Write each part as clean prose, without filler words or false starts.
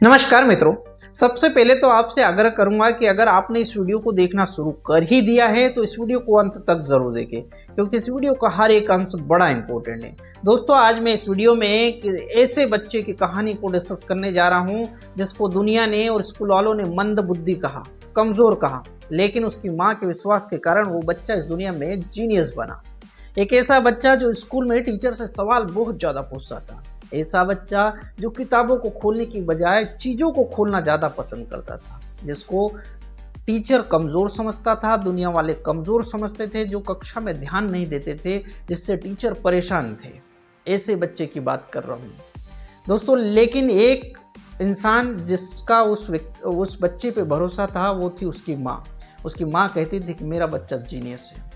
नमस्कार मित्रों, सबसे पहले तो आपसे आग्रह करूंगा कि अगर आपने इस वीडियो को देखना शुरू कर ही दिया है तो इस वीडियो को अंत तक जरूर देखें, क्योंकि इस वीडियो का हर एक अंश बड़ा इंपॉर्टेंट है। दोस्तों, आज मैं इस वीडियो में एक ऐसे बच्चे की कहानी को डिस्कस करने जा रहा हूं जिसको दुनिया ने और स्कूल वालों ने मंद बुद्धि कहा, कमजोर कहा, लेकिन उसकी माँ के विश्वास के कारण वो बच्चा इस दुनिया में जीनियस बना। एक ऐसा बच्चा जो स्कूल में टीचर से सवाल बहुत ज़्यादा पूछता था, ऐसा बच्चा जो किताबों को खोलने की बजाय चीज़ों को खोलना ज़्यादा पसंद करता था, जिसको टीचर कमज़ोर समझता था, दुनिया वाले कमज़ोर समझते थे, जो कक्षा में ध्यान नहीं देते थे, जिससे टीचर परेशान थे। ऐसे बच्चे की बात कर रहा हूँ दोस्तों। लेकिन एक इंसान जिसका उस बच्चे पे भरोसा था वो थी उसकी माँ। उसकी माँ कहती थी कि मेरा बच्चा जीनियस है।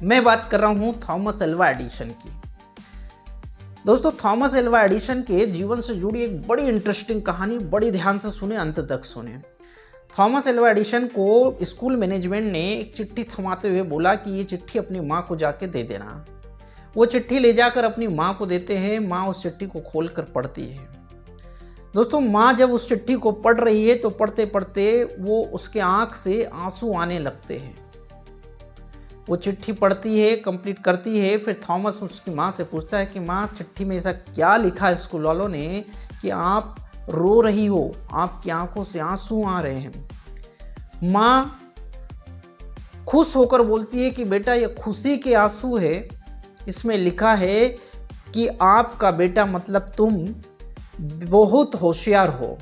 मैं बात कर रहा हूँ थॉमस एल्वा एडिसन की। दोस्तों, थॉमस एल्वा एडिसन के जीवन से जुड़ी एक बड़ी इंटरेस्टिंग कहानी, बड़ी ध्यान से सुने, अंत तक सुने। थॉमस एल्वा एडिसन को स्कूल मैनेजमेंट ने एक चिट्ठी थमाते हुए बोला कि ये चिट्ठी अपनी माँ को जाके दे देना। वो चिट्ठी ले जाकर अपनी माँ को देते हैं। माँ उस चिट्ठी को खोलकर पढ़ती है। दोस्तों, माँ जब उस चिट्ठी को पढ़ रही है तो पढ़ते पढ़ते वो उसके आँख से आंसू आने लगते हैं। वो चिट्ठी पढ़ती है, कंप्लीट करती है। फिर थॉमस उसकी माँ से पूछता है कि माँ, चिट्ठी में ऐसा क्या लिखा है स्कूल वालों ने कि आप रो रही हो, आपकी आंखों से आंसू आ रहे हैं। माँ खुश होकर बोलती है कि बेटा, ये खुशी के आंसू है। इसमें लिखा है कि आपका बेटा, मतलब तुम बहुत होशियार हो।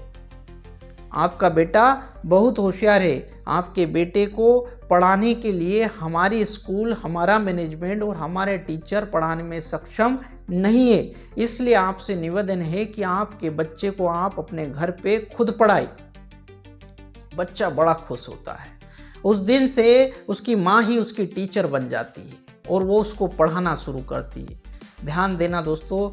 आपका बेटा बहुत होशियार है। आपके बेटे को पढ़ाने के लिए हमारी स्कूल, हमारा मैनेजमेंट और हमारे टीचर पढ़ाने में सक्षम नहीं है। इसलिए आपसे निवेदन है कि आपके बच्चे को आप अपने घर पे खुद पढ़ाएं। बच्चा बड़ा खुश होता है। उस दिन से उसकी माँ ही उसकी टीचर बन जाती है और वो उसको पढ़ाना शुरू करती है। ध्यान देना दोस्तों,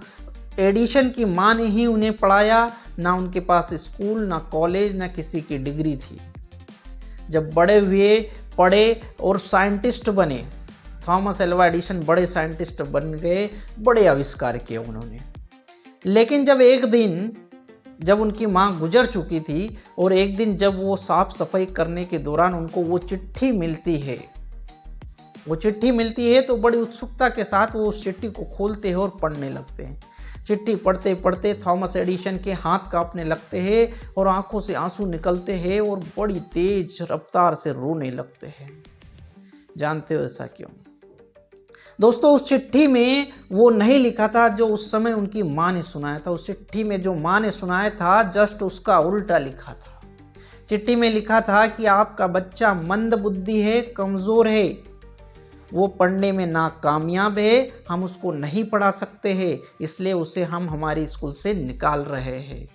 एडिसन की माँ ने ही उन्हें पढ़ाया। ना उनके पास स्कूल, ना कॉलेज, ना किसी की डिग्री थी। जब बड़े हुए, पढ़े और साइंटिस्ट बने, थॉमस एल्वा एडिसन बड़े साइंटिस्ट बन गए, बड़े आविष्कार किए उन्होंने। लेकिन जब उनकी माँ गुजर चुकी थी और एक दिन जब वो साफ सफाई करने के दौरान उनको वो चिट्ठी मिलती है तो बड़ी उत्सुकता के साथ वो उस चिट्ठी को खोलते हैं और पढ़ने लगते हैं। चिट्ठी पढ़ते पढ़ते थॉमस एडिसन के हाथ कांपने लगते हैं और आंखों से आंसू निकलते हैं और बड़ी तेज रफ्तार से रोने लगते हैं। जानते हो ऐसा क्यों? दोस्तों, उस चिट्ठी में वो नहीं लिखा था जो उस समय उनकी माँ ने सुनाया था। उस चिट्ठी में जो माँ ने सुनाया था, जस्ट उसका उल्टा लिखा था। चिट्ठी में लिखा था कि आपका बच्चा मंद बुद्धि है, कमज़ोर है, वो पढ़ने में नाकामयाब है, हम उसको नहीं पढ़ा सकते हैं, इसलिए उसे हम हमारी स्कूल से निकाल रहे हैं।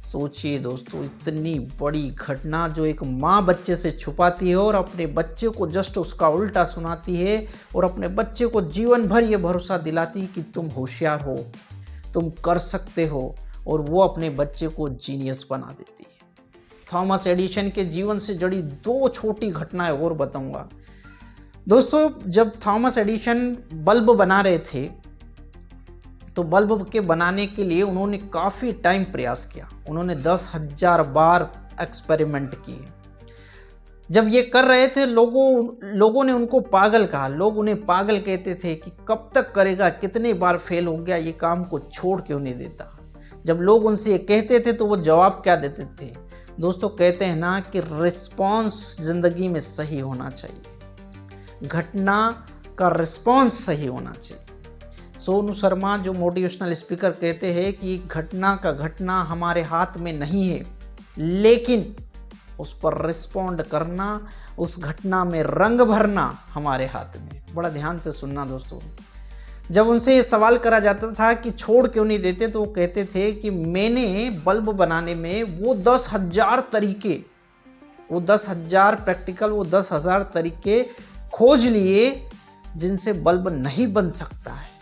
सोचिए दोस्तों, इतनी बड़ी घटना जो एक माँ बच्चे से छुपाती है और अपने बच्चे को जस्ट उसका उल्टा सुनाती है और अपने बच्चे को जीवन भर ये भरोसा दिलाती है कि तुम होशियार हो, तुम कर सकते हो, और वो अपने बच्चे को जीनियस बना देती है। थॉमस एडिसन के जीवन से जुड़ी दो छोटी घटनाएं और बताऊंगा। दोस्तों, जब थॉमस एडिसन बल्ब बना रहे थे तो बल्ब के बनाने के लिए उन्होंने काफ़ी टाइम प्रयास किया। उन्होंने 10,000 बार एक्सपेरिमेंट किए। जब ये कर रहे थे, लोगों ने उनको पागल कहा। लोग उन्हें पागल कहते थे कि कब तक करेगा, कितनी बार फेल हो गया, ये काम को छोड़ क्यों नहीं देता। जब लोग उनसे ये कहते थे तो वो जवाब क्या देते थे? दोस्तों, कहते हैं ना कि रिस्पॉन्स ज़िंदगी में सही होना चाहिए, घटना का रिस्पॉन्स सही होना चाहिए। सोनू शर्मा जो मोटिवेशनल स्पीकर कहते हैं कि घटना हमारे हाथ में नहीं है, लेकिन उस पर रिस्पॉन्ड करना, उस घटना में रंग भरना हमारे हाथ में। बड़ा ध्यान से सुनना दोस्तों। जब उनसे ये सवाल करा जाता था कि छोड़ क्यों नहीं देते, तो वो कहते थे कि मैंने बल्ब बनाने में वो 10,000 तरीके, वो 10,000 प्रैक्टिकल, वो 10,000 तरीके खोज लिए जिनसे बल्ब नहीं बन सकता है।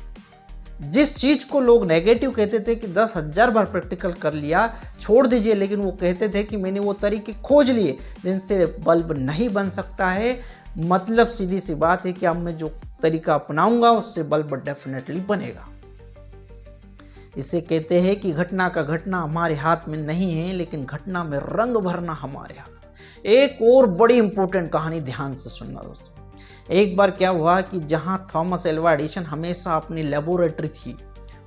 जिस चीज़ को लोग नेगेटिव कहते थे कि 10,000 बार प्रैक्टिकल कर लिया, छोड़ दीजिए, लेकिन वो कहते थे कि मैंने वो तरीके खोज लिए जिनसे बल्ब नहीं बन सकता है। मतलब सीधी सी बात है कि अब मैं जो तरीका अपनाऊंगा उससे बल्ब डेफिनेटली बनेगा। इसे कहते हैं कि घटना का घटना हमारे हाथ में नहीं है, लेकिन घटना में रंग भरना हमारे हाथ। एक और बड़ी इंपॉर्टेंट कहानी ध्यान से सुनना दोस्तों। एक बार क्या हुआ कि जहां थॉमस एल्वा एडिसन हमेशा अपनी लेबोरेटरी थी,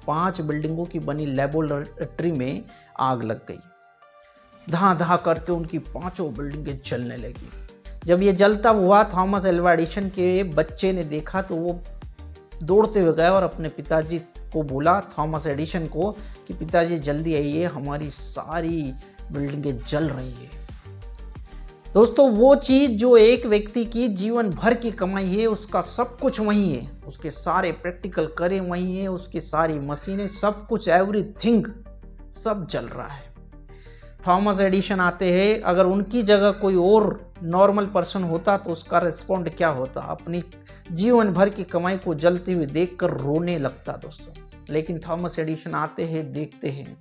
5 बिल्डिंगों की बनी लेबोरेटरी में आग लग गई। धा धा करके उनकी 5 बिल्डिंगें जलने लगी। जब ये जलता हुआ थॉमस एल्वा एडिसन के बच्चे ने देखा तो वो दौड़ते हुए गए और अपने पिताजी को बोला, थॉमस एडिसन को, कि पिताजी जल्दी आइए, हमारी सारी बिल्डिंगें जल रही है। दोस्तों वो चीज़ जो एक व्यक्ति की जीवन भर की कमाई है, उसका सब कुछ वहीं है, उसके सारे प्रैक्टिकल करे वहीं है, उसकी सारी मशीनें, सब कुछ, एवरीथिंग सब जल रहा है। थॉमस एडिसन आते हैं, अगर उनकी जगह कोई और नॉर्मल पर्सन होता तो उसका रिस्पॉन्ड क्या होता? अपनी जीवन भर की कमाई को जलते हुए देखकर रोने लगता दोस्तों। लेकिन थॉमस एडिसन आते हैं, देखते हैं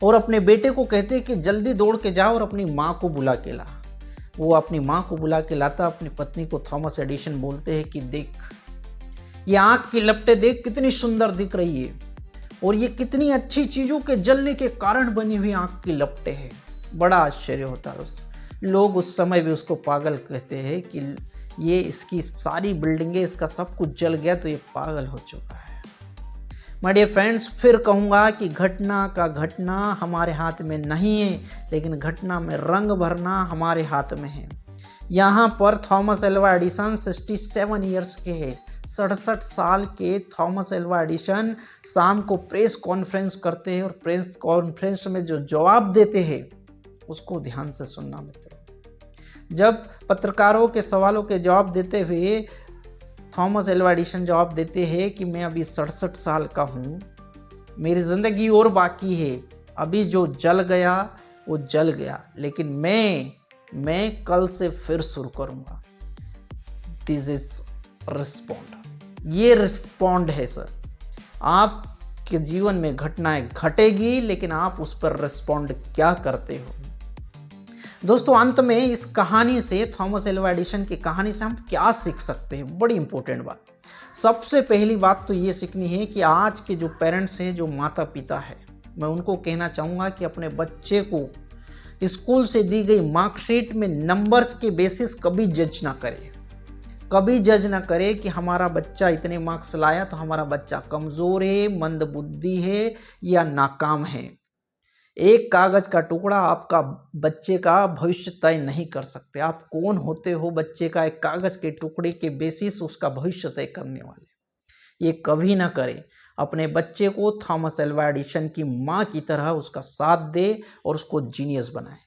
और अपने बेटे को कहते हैं कि जल्दी दौड़ के जाओ और अपनी माँ को बुला के ला। वो अपनी माँ को बुला के लाता। अपनी पत्नी को थॉमस एडिसन बोलते हैं कि देख, ये आँख की लपटें देख कितनी सुंदर दिख रही है, और ये कितनी अच्छी चीज़ों के जलने के कारण बनी हुई आँख की लपटें हैं। बड़ा आश्चर्य होता है दोस्तों। लोग उस समय भी उसको पागल कहते हैं कि ये इसकी सारी बिल्डिंगें, इसका सब कुछ जल गया तो ये पागल हो चुका है। माय डियर फ्रेंड्स, फिर कहूँगा कि घटना का घटना हमारे हाथ में नहीं है, लेकिन घटना में रंग भरना हमारे हाथ में है। यहाँ पर थॉमस एल्वा एडिसन 67 ईयर्स के हैं। 67 साल के थॉमस एल्वा एडिसन शाम को प्रेस कॉन्फ्रेंस करते हैं, और प्रेस कॉन्फ्रेंस में जो जवाब देते हैं उसको ध्यान से सुनना मित्रों। जब पत्रकारों के सवालों के जवाब देते हुए थॉमस एल्वा एडिसन जवाब देते हैं कि मैं अभी 67 साल का हूँ, मेरी ज़िंदगी और बाकी है, अभी जो जल गया वो जल गया, लेकिन मैं कल से फिर शुरू करूँगा। This is respond. ये रिस्पॉन्ड है सर। आपके जीवन में घटनाएं घटेगी, लेकिन आप उस पर रिस्पॉन्ड क्या करते हो। दोस्तों अंत में इस कहानी से, थॉमस एल्वा एडिसन की कहानी से हम क्या सीख सकते हैं? बड़ी इंपॉर्टेंट बात। सबसे पहली बात तो ये सीखनी है कि आज के जो पेरेंट्स हैं, जो माता पिता है, मैं उनको कहना चाहूँगा कि अपने बच्चे को स्कूल से दी गई मार्कशीट में नंबर्स के बेसिस कभी जज ना करे। कभी जज ना करे कि हमारा बच्चा इतने मार्क्स लाया तो हमारा बच्चा कमज़ोर है, मंदबुद्धि है या नाकाम है। एक कागज का टुकड़ा आपका बच्चे का भविष्य तय नहीं कर सकते। आप कौन होते हो बच्चे का एक कागज के टुकड़े के बेसिस उसका भविष्य तय करने वाले। ये कभी ना करें। अपने बच्चे को थॉमस एल्वा एडिसन की माँ की तरह उसका साथ दे और उसको जीनियस बनाए।